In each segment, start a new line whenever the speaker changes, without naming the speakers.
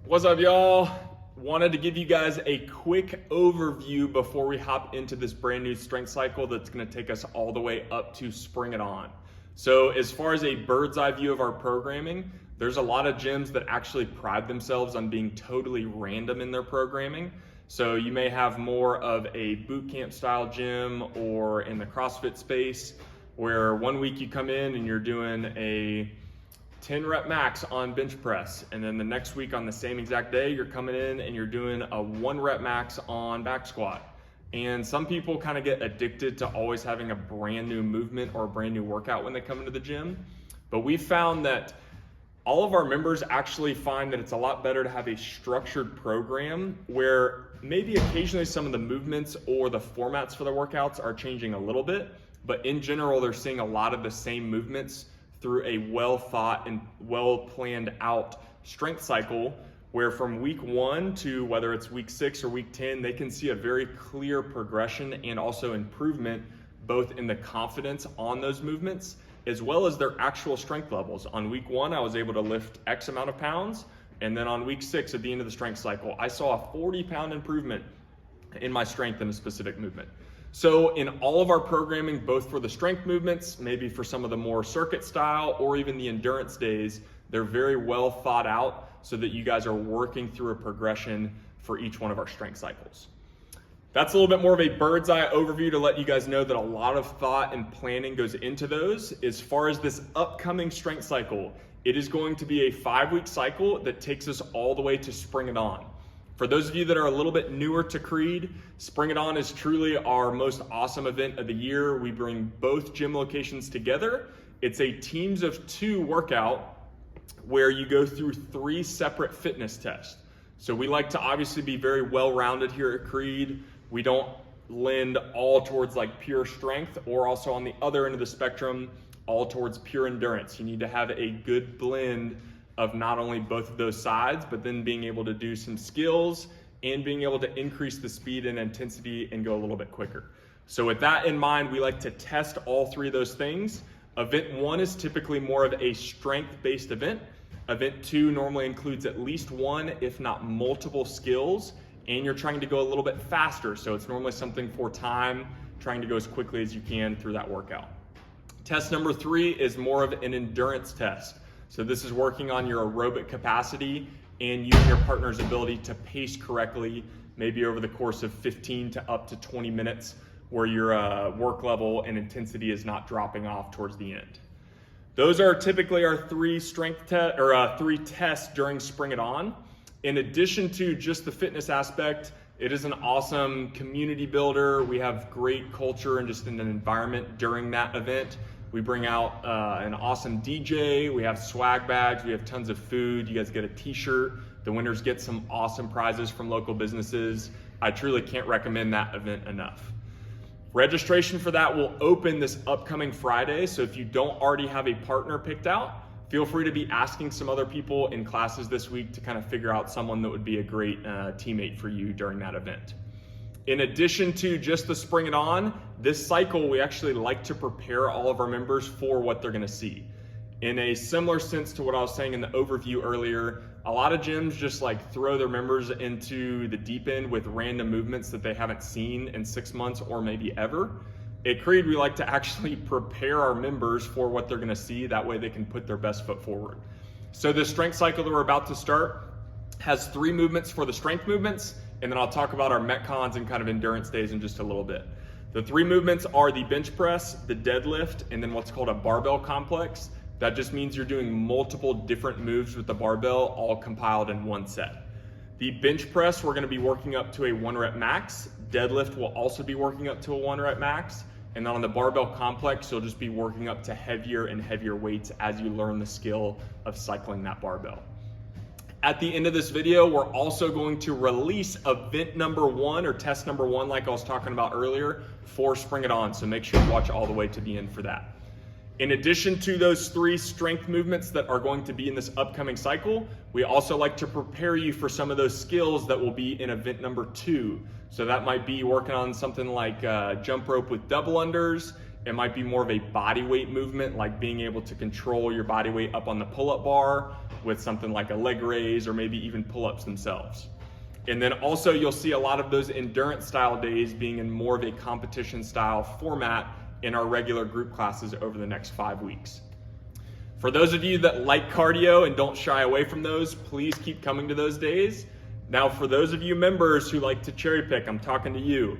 What's up, y'all? Wanted to give you guys a quick overview before we hop into this brand new strength cycle that's going to take us all the way up to Spring It On. So as far as a bird's eye view of our programming, there's a lot of gyms that actually pride themselves on being totally random in their programming. So you may have more of a boot camp style gym or in the CrossFit space where one week you come in and you're doing a 10 rep max on bench press, and then the next week on the same exact day you're coming in and you're doing a 1 rep max on back squat. And some people kind of get addicted to always having a brand new movement or a brand new workout when they come into the gym. But we found that all of our members actually find that it's a lot better to have a structured program where maybe occasionally some of the movements or the formats for the workouts are changing a little bit, but in general they're seeing a lot of the same movements through a well thought and well planned out strength cycle, where from week 1 to whether it's week 6 or week 10, they can see a very clear progression and also improvement both in the confidence on those movements as well as their actual strength levels. On week 1, I was able to lift X amount of pounds, and then on week 6 at the end of the strength cycle, I saw a 40-pound improvement in my strength in a specific movement. So in all of our programming, both for the strength movements, maybe for some of the more circuit style, or even the endurance days, they're very well thought out so that you guys are working through a progression for each one of our strength cycles. That's a little bit more of a bird's eye overview to let you guys know that a lot of thought and planning goes into those. As far as this upcoming strength cycle, it is going to be a 5-week cycle that takes us all the way to Spring It On. For those of you that are a little bit newer to Creed, Spring It On is truly our most awesome event of the year. We bring both gym locations together. It's a teams of 2 workout where you go through 3 separate fitness tests. So we like to obviously be very well-rounded here at Creed. We don't lend all towards like pure strength, or also on the other end of the spectrum, all towards pure endurance. You need to have a good blend of not only both of those sides, but then being able to do some skills and being able to increase the speed and intensity and go a little bit quicker. So with that in mind, we like to test all 3 of those things. Event 1 is typically more of a strength-based event. Event 2 normally includes at least 1, if not multiple skills, and you're trying to go a little bit faster. So it's normally something for time, trying to go as quickly as you can through that workout. Test number 3 is more of an endurance test. So this is working on your aerobic capacity and you and your partner's ability to pace correctly, maybe over the course of 15 to up to 20 minutes, where your work level and intensity is not dropping off towards the end. Those are typically our 3 3 tests during Spring It On. In addition to just the fitness aspect, it is an awesome community builder. We have great culture and just an environment during that event. We bring out an awesome DJ, we have swag bags, we have tons of food, you guys get a t-shirt, the winners get some awesome prizes from local businesses. I truly can't recommend that event enough. Registration for that will open this upcoming Friday, so if you don't already have a partner picked out, feel free to be asking some other people in classes this week to kind of figure out someone that would be a great teammate for you during that event. In addition to just the Spring It On, this cycle, we actually like to prepare all of our members for what they're gonna see. In a similar sense to what I was saying in the overview earlier, a lot of gyms just like throw their members into the deep end with random movements that they haven't seen in 6 months or maybe ever. At Creed, we like to actually prepare our members for what they're gonna see. That way they can put their best foot forward. So this strength cycle that we're about to start has 3 movements for the strength movements, and then I'll talk about our Metcons and kind of endurance days in just a little bit. The 3 movements are the bench press, the deadlift, and then what's called a barbell complex. That just means you're doing multiple different moves with the barbell, all compiled in one set. The bench press, we're gonna be working up to a 1 rep max. Deadlift will also be working up to a 1 rep max. And then on the barbell complex, you'll just be working up to heavier and heavier weights as you learn the skill of cycling that barbell. At the end of this video, we're also going to release event number 1 or test number 1, like I was talking about earlier, for Spring It On. So make sure you watch all the way to the end for that. In addition to those 3 strength movements that are going to be in this upcoming cycle, we also like to prepare you for some of those skills that will be in event number 2. So that might be working on something like jump rope with double unders. It might be more of a body weight movement, like being able to control your body weight up on the pull-up bar, with something like a leg raise or maybe even pull-ups themselves. And then also you'll see a lot of those endurance style days being in more of a competition style format in our regular group classes over the next 5 weeks. For those of you that like cardio and don't shy away from those, please keep coming to those days. Now, for those of you members who like to cherry pick, I'm talking to you.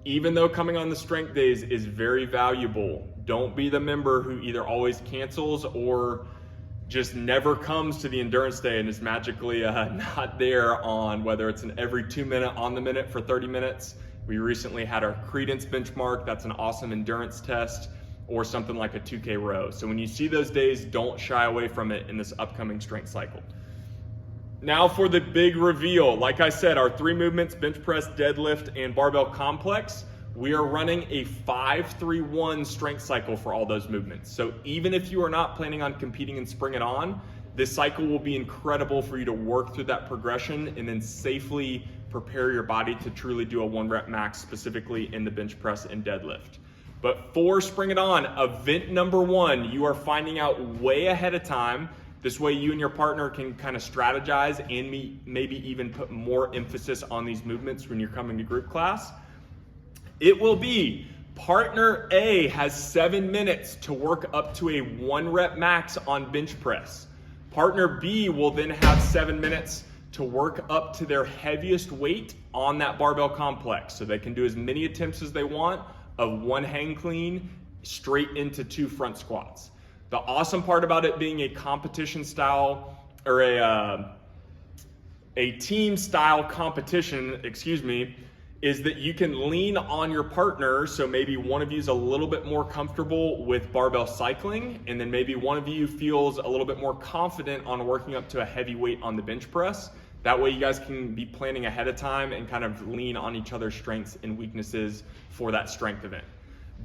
Even though coming on the strength days is very valuable, don't be the member who either always cancels or just never comes to the endurance day and is magically not there on whether it's an every 2 minute on the minute for 30 minutes. We recently had our credence benchmark. That's an awesome endurance test, or something like a 2K row. So when you see those days, don't shy away from it in this upcoming strength cycle. Now for the big reveal. Like I said, our 3 movements, bench press, deadlift, and barbell complex, we are running a 5-3-1 strength cycle for all those movements. So even if you are not planning on competing in Spring It On, this cycle will be incredible for you to work through that progression and then safely prepare your body to truly do a 1 rep max, specifically in the bench press and deadlift. But for Spring It On, event number 1, you are finding out way ahead of time. This way you and your partner can kind of strategize and maybe even put more emphasis on these movements when you're coming to group class. It will be partner A has 7 minutes to work up to a 1 rep max on bench press. Partner B will then have 7 minutes to work up to their heaviest weight on that barbell complex. So they can do as many attempts as they want of 1 hang clean straight into 2 front squats. The awesome part about it being a competition style or a team style competition, is that you can lean on your partner. So maybe one of you is a little bit more comfortable with barbell cycling, and then maybe one of you feels a little bit more confident on working up to a heavy weight on the bench press. That way you guys can be planning ahead of time and kind of lean on each other's strengths and weaknesses for that strength event.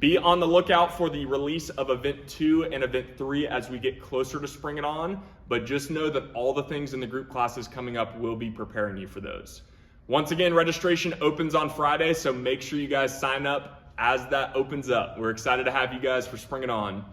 Be on the lookout for the release of event 2 and event 3 as we get closer to Spring It On, but just know that all the things in the group classes coming up will be preparing you for those. Once again, registration opens on Friday, so make sure you guys sign up as that opens up. We're excited to have you guys for Spring It On.